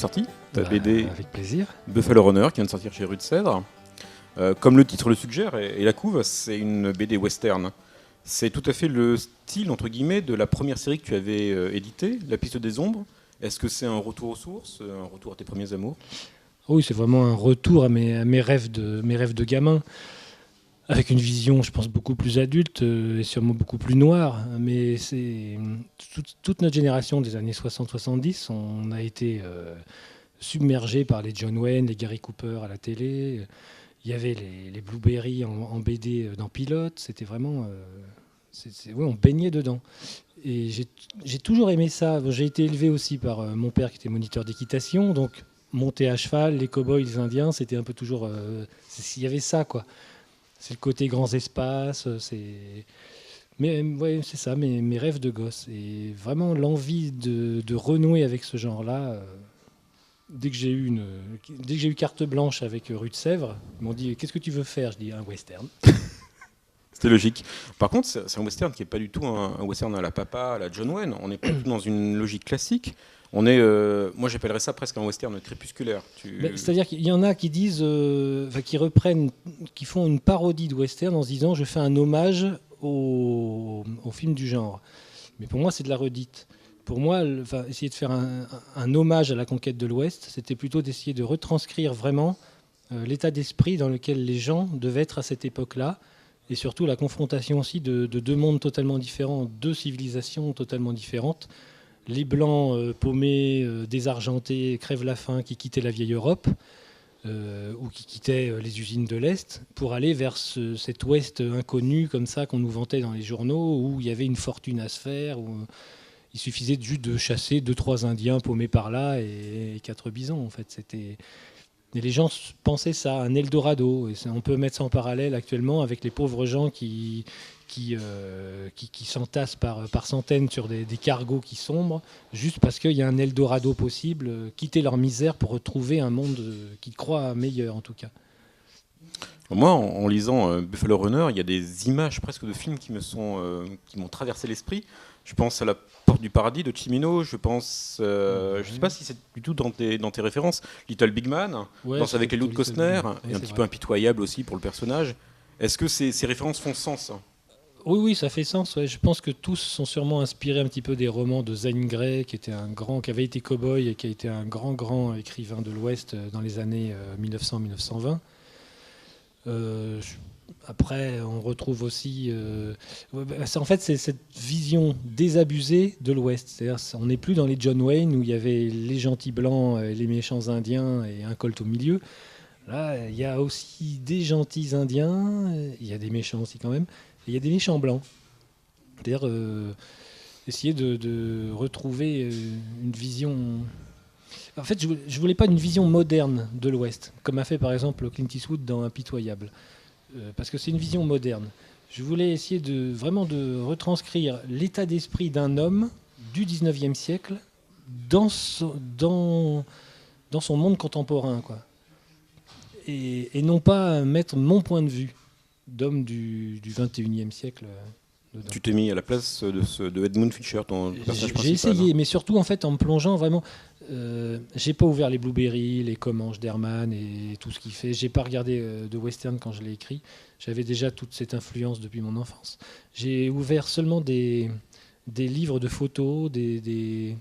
sortie, ta BD Avec plaisir. Buffalo Runner qui vient de sortir chez Rue de Sèvres. Comme le titre le suggère et la couve, c'est une BD western. C'est tout à fait le style, entre guillemets, de la première série que tu avais éditée, La Piste des Ombres. Est-ce que c'est un retour aux sources, un retour à tes premiers amours ? Oui, c'est vraiment un retour à mes rêves de gamin, avec une vision, je pense, beaucoup plus adulte et sûrement beaucoup plus noire. Mais c'est toute notre génération des années 60-70, on a été submergés par les John Wayne, les Gary Cooper à la télé. Il y avait les Blueberry en BD dans Pilote. C'était vraiment... ouais, on baignait dedans. Et j'ai toujours aimé ça. J'ai été élevé aussi par mon père qui était moniteur d'équitation. Donc, monter à cheval, les cow-boys, les Indiens, c'était un peu toujours... il y avait ça, quoi. C'est le côté grands espaces. Mais ouais, c'est ça, mes rêves de gosse. Et vraiment l'envie de renouer avec ce genre-là... Dès que j'ai eu carte blanche avec Rue de Sèvres, ils m'ont dit « Qu'est-ce que tu veux faire ?» Je dis « Un western. » C'était logique. Par contre, c'est un western qui n'est pas du tout un western à la papa, à la John Wayne. On n'est pas du tout dans une logique classique. On est, moi, j'appellerais ça presque un western crépusculaire. C'est-à-dire qu'il y en a qui disent, qui reprennent, qui font une parodie de western en se disant « Je fais un hommage au film du genre. » Mais pour moi, c'est de la redite. Pour moi, essayer de faire un hommage à la conquête de l'Ouest, c'était plutôt d'essayer de retranscrire vraiment l'état d'esprit dans lequel les gens devaient être à cette époque-là, et surtout la confrontation aussi de deux mondes totalement différents, deux civilisations totalement différentes. Les Blancs paumés, désargentés, crèvent la faim, qui quittaient la vieille Europe, ou qui quittaient les usines de l'Est, pour aller vers cet Ouest inconnu, comme ça, qu'on nous vantait dans les journaux, où il y avait une fortune à se faire, où il suffisait juste de chasser 2-3 Indiens paumés par là et 4 bisons, en fait. Et les gens pensaient ça, un Eldorado. Et on peut mettre ça en parallèle actuellement avec les pauvres gens qui s'entassent par centaines sur des cargos qui sombrent, juste parce qu'il y a un Eldorado possible, quitter leur misère pour retrouver un monde qu'ils croient meilleur, en tout cas. Moi, en lisant Buffalo Runner, il y a des images presque de films qui m'ont traversé l'esprit. Je pense à La Porte du Paradis de Cimino. Je pense, je ne sais pas si c'est du tout dans tes références. Little Big Man, Danse avec les loups de Costner, et un petit peu impitoyable aussi pour le personnage. Est-ce que ces références font sens ? Oui, ça fait sens. Ouais. Je pense que tous sont sûrement inspirés un petit peu des romans de Zane Grey, qui avait été cow-boy et qui a été un grand écrivain de l'Ouest dans les années 1900-1920. Après, on retrouve aussi... en fait, c'est cette vision désabusée de l'Ouest. C'est-à-dire, on n'est plus dans les John Wayne, où il y avait les gentils blancs, les méchants indiens et un colt au milieu. Là, il y a aussi des gentils indiens, il y a des méchants aussi quand même, et il y a des méchants blancs. C'est-à-dire, essayer de retrouver une vision... En fait, je ne voulais pas une vision moderne de l'Ouest, comme a fait par exemple Clint Eastwood dans Impitoyable. Parce que c'est une vision moderne. Je voulais essayer vraiment de retranscrire l'état d'esprit d'un homme du 19e siècle dans son monde contemporain, quoi. Et non pas mettre mon point de vue d'homme du 21e siècle dedans. Tu t'es mis à la place de Edmund Fischer, ton personnage principal. J'ai essayé, mais surtout en fait en me plongeant vraiment... j'ai pas ouvert les Blueberry, les Comanche d'Herman et tout ce qu'il fait. J'ai pas regardé de western quand je l'ai écrit. J'avais déjà toute cette influence depuis mon enfance. J'ai ouvert seulement des livres de photos, des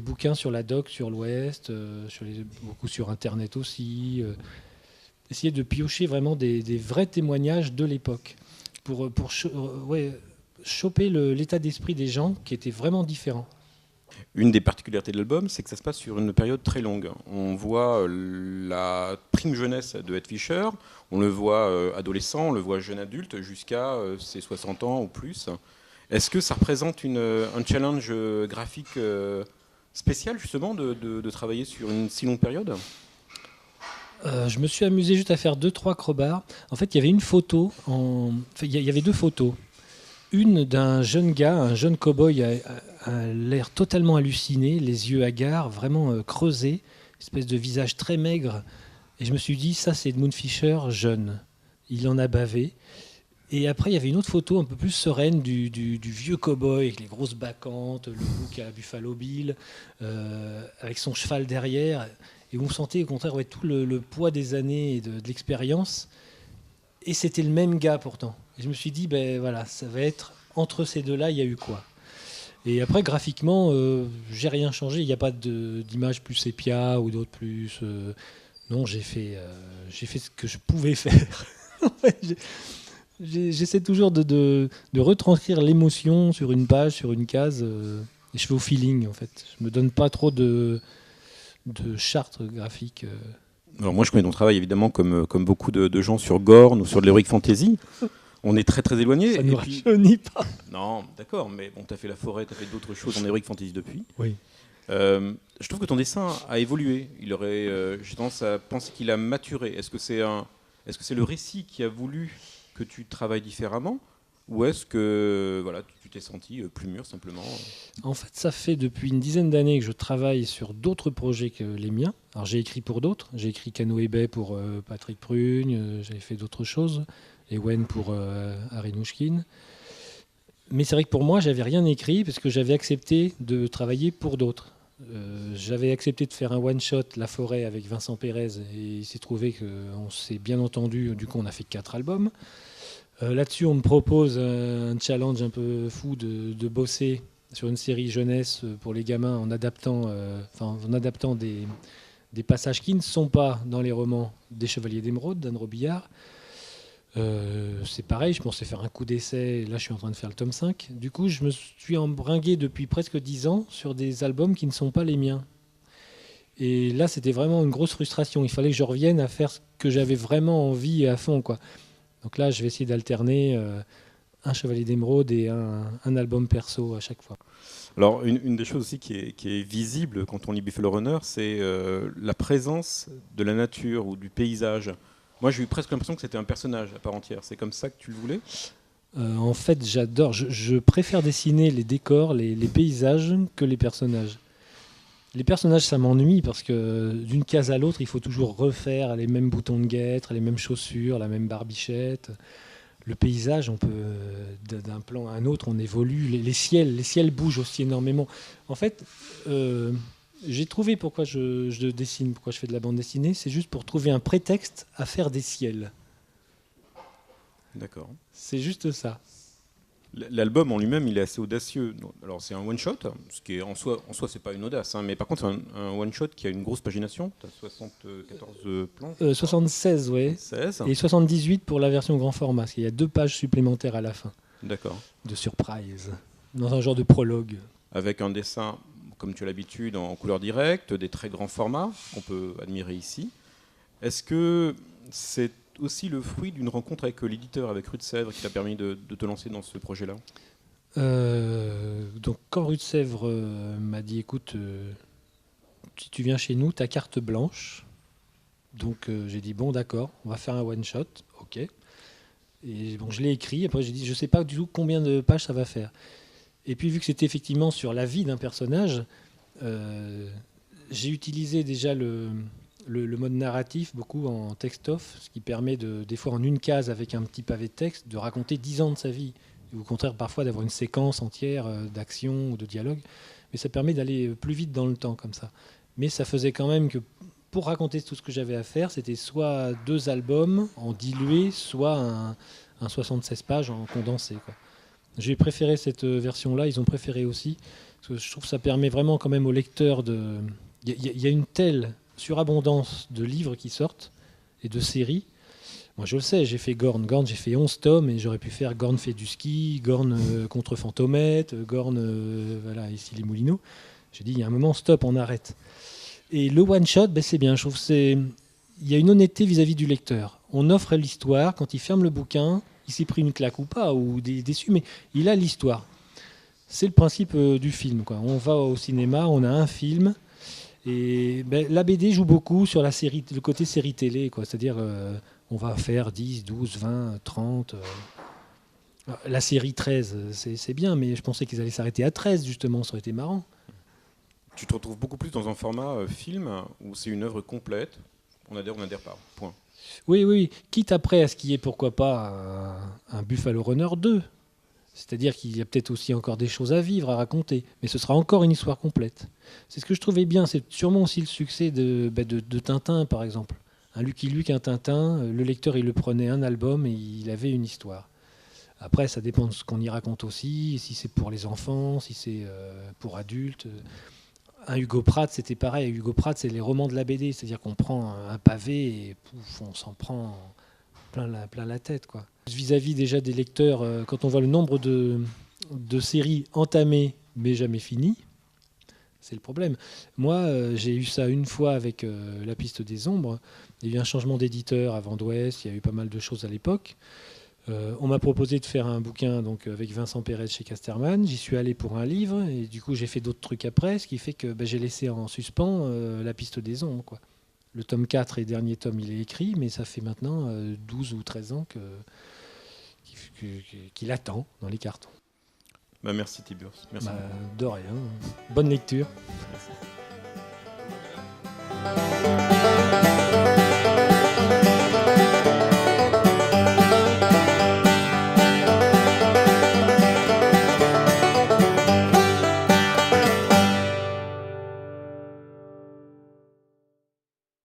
bouquins sur la doc, sur l'Ouest, beaucoup sur Internet aussi. Essayer de piocher vraiment des vrais témoignages de l'époque pour choper l'état d'esprit des gens qui était vraiment différent. Une des particularités de l'album, c'est que ça se passe sur une période très longue. On voit la prime jeunesse de Ed Fisher, on le voit adolescent, on le voit jeune adulte, jusqu'à ses 60 ans ou plus. Est-ce que ça représente un challenge graphique spécial, justement, de travailler sur une si longue période ? Je me suis amusé juste à faire 2-3 crobards. En fait, il y avait une photo, il y avait 2 photos. Une d'un jeune gars, un jeune cow-boy a l'air totalement halluciné, les yeux hagards, vraiment creusés, espèce de visage très maigre. Et je me suis dit, ça c'est Edmund Fischer jeune. Il en a bavé. Et après, il y avait une autre photo un peu plus sereine du vieux cow-boy avec les grosses bacchantes, le look à Buffalo Bill, avec son cheval derrière. Et vous sentez au contraire ouais, tout le poids des années et de l'expérience. Et c'était le même gars pourtant. Et je me suis dit, ben voilà, ça va être entre ces deux-là, il y a eu quoi. Et après, graphiquement, j'ai rien changé. Il n'y a pas d'image plus sépia ou d'autres plus. Non, j'ai fait ce que je pouvais faire. En fait, j'essaie toujours de retranscrire l'émotion sur une page, sur une case. Et je fais au feeling, en fait. Je me donne pas trop de charte graphique. Alors moi, je connais ton travail évidemment comme beaucoup de gens sur Gorn ou sur de l'heroic fantasy. On est très très éloigné. Ça ne nous rajeunit pas. Non, d'accord, mais bon, tu as fait la forêt, tu as fait d'autres choses en heroic fantasy depuis. Oui. Je trouve que ton dessin a évolué. J'ai tendance à penser qu'il a maturé. Est-ce que c'est le récit qui a voulu que tu travailles différemment, ou est-ce que voilà, tu t'es senti plus mûr simplement? En fait, ça fait depuis une dizaine d'années que je travaille sur d'autres projets que les miens. Alors j'ai écrit pour d'autres. J'ai écrit Canoë Bay pour Patrick Prugne. J'avais fait d'autres choses. Ewen pour Harry Nouchkine. Mais c'est vrai que pour moi, j'avais rien écrit parce que j'avais accepté de travailler pour d'autres. J'avais accepté de faire un one-shot La Forêt avec Vincent Pérez et il s'est trouvé qu'on s'est bien entendu. Du coup, on a fait 4 albums. Là-dessus, on me propose un challenge un peu fou de bosser sur une série jeunesse pour les gamins en adaptant des passages qui ne sont pas dans les romans des Chevaliers d'Émeraude d'Anne Robillard. C'est pareil, je pensais faire un coup d'essai, là je suis en train de faire le tome 5. Du coup, je me suis embringué depuis presque 10 ans sur des albums qui ne sont pas les miens. Et là, c'était vraiment une grosse frustration. Il fallait que je revienne à faire ce que j'avais vraiment envie et à fond, quoi. Donc là, je vais essayer d'alterner un Chevalier d'Émeraude et un album perso à chaque fois. Alors, une des choses aussi qui est visible quand on lit Buffalo Runner, c'est la présence de la nature ou du paysage. Moi, j'ai eu presque l'impression que c'était un personnage à part entière. C'est comme ça que tu le voulais? En fait, j'adore. Je préfère dessiner les décors, les paysages que les personnages. Les personnages, ça m'ennuie parce que d'une case à l'autre, il faut toujours refaire les mêmes boutons de guêtre, les mêmes chaussures, la même barbichette. Le paysage, on peut d'un plan à un autre, on évolue. Les ciels bougent aussi énormément. En fait, j'ai trouvé pourquoi je dessine, pourquoi je fais de la bande dessinée. C'est juste pour trouver un prétexte à faire des ciels. D'accord. C'est juste ça. L'album en lui-même, il est assez audacieux. Alors c'est un one-shot, ce qui est en soi c'est pas une audace, hein, mais par contre c'est un one-shot qui a une grosse pagination. Tu as 74 planches. 76, oui. 16. Et 78 pour la version grand format, parce qu'il y a 2 pages supplémentaires à la fin. D'accord. De surprise, dans un genre de prologue. Avec un dessin, comme tu as l'habitude, en couleur directe, des très grands formats qu'on peut admirer ici. Est-ce que c'est aussi le fruit d'une rencontre avec l'éditeur, avec Rue de Sèvres, qui t'a permis de te lancer dans ce projet-là? Donc quand Rue de Sèvres m'a dit, écoute, si tu viens chez nous, t'as carte blanche. Donc j'ai dit, bon d'accord, on va faire un one-shot, ok. Et bon, je l'ai écrit, après j'ai dit, je sais pas du tout combien de pages ça va faire. Et puis vu que c'était effectivement sur la vie d'un personnage, j'ai utilisé déjà le mode narratif beaucoup en text-off, ce qui permet des fois en une case avec un petit pavé de texte de raconter 10 ans de sa vie. Ou au contraire parfois d'avoir une séquence entière d'action ou de dialogue. Mais ça permet d'aller plus vite dans le temps comme ça. Mais ça faisait quand même que pour raconter tout ce que j'avais à faire, c'était soit 2 albums en dilué, soit un 76 pages en condensé, quoi. J'ai préféré cette version-là, ils ont préféré aussi. Parce que je trouve que ça permet vraiment quand même au lecteur de... Il y a une telle surabondance de livres qui sortent et de séries. Moi je le sais, j'ai fait Gorn. Gorn, j'ai fait 11 tomes et j'aurais pu faire Gorn fait du ski, Gorn contre Fantomette, Gorn, voilà, ici les Moulineaux. J'ai dit, il y a un moment, stop, on arrête. Et le one-shot, ben, c'est bien. Je trouve il y a une honnêteté vis-à-vis du lecteur. On offre l'histoire, quand il ferme le bouquin, il s'est pris une claque ou pas, ou déçu, mais il a l'histoire. C'est le principe du film, quoi. On va au cinéma, on a un film, et ben, la BD joue beaucoup sur le côté série télé, quoi. C'est-à-dire, on va faire 10, 12, 20, 30... La série 13, c'est bien, mais je pensais qu'ils allaient s'arrêter à 13, justement, ça aurait été marrant. Tu te retrouves beaucoup plus dans un format film où c'est une œuvre complète, on adhère pas, point. Oui, oui, quitte après à ce qu'il y ait, pourquoi pas, un Buffalo Runner 2. C'est-à-dire qu'il y a peut-être aussi encore des choses à vivre, à raconter. Mais ce sera encore une histoire complète. C'est ce que je trouvais bien. C'est sûrement aussi le succès de Tintin, par exemple. Un Lucky Luke, un Tintin, le lecteur, il le prenait un album et il avait une histoire. Après, ça dépend de ce qu'on y raconte aussi, si c'est pour les enfants, si c'est pour adultes. Un Hugo Pratt, c'était pareil. Hugo Pratt, c'est les romans de la BD. C'est-à-dire qu'on prend un pavé et pouf, on s'en prend plein la tête, quoi. Vis-à-vis déjà des lecteurs, quand on voit le nombre de séries entamées mais jamais finies, c'est le problème. Moi, j'ai eu ça une fois avec La Piste des Ombres. Il y a eu un changement d'éditeur à Vent d'Ouest, il y a eu pas mal de choses à l'époque. On m'a proposé de faire un bouquin donc, avec Vincent Pérez chez Casterman. J'y suis allé pour un livre et du coup j'ai fait d'autres trucs après, ce qui fait que j'ai laissé en suspens La Piste des Ombres, quoi. Le tome 4 et dernier tome, il est écrit, mais ça fait maintenant 12 ou 13 ans qu'il attend dans les cartons. Bah, merci Tiburce. Merci. De rien. Bonne lecture. Merci.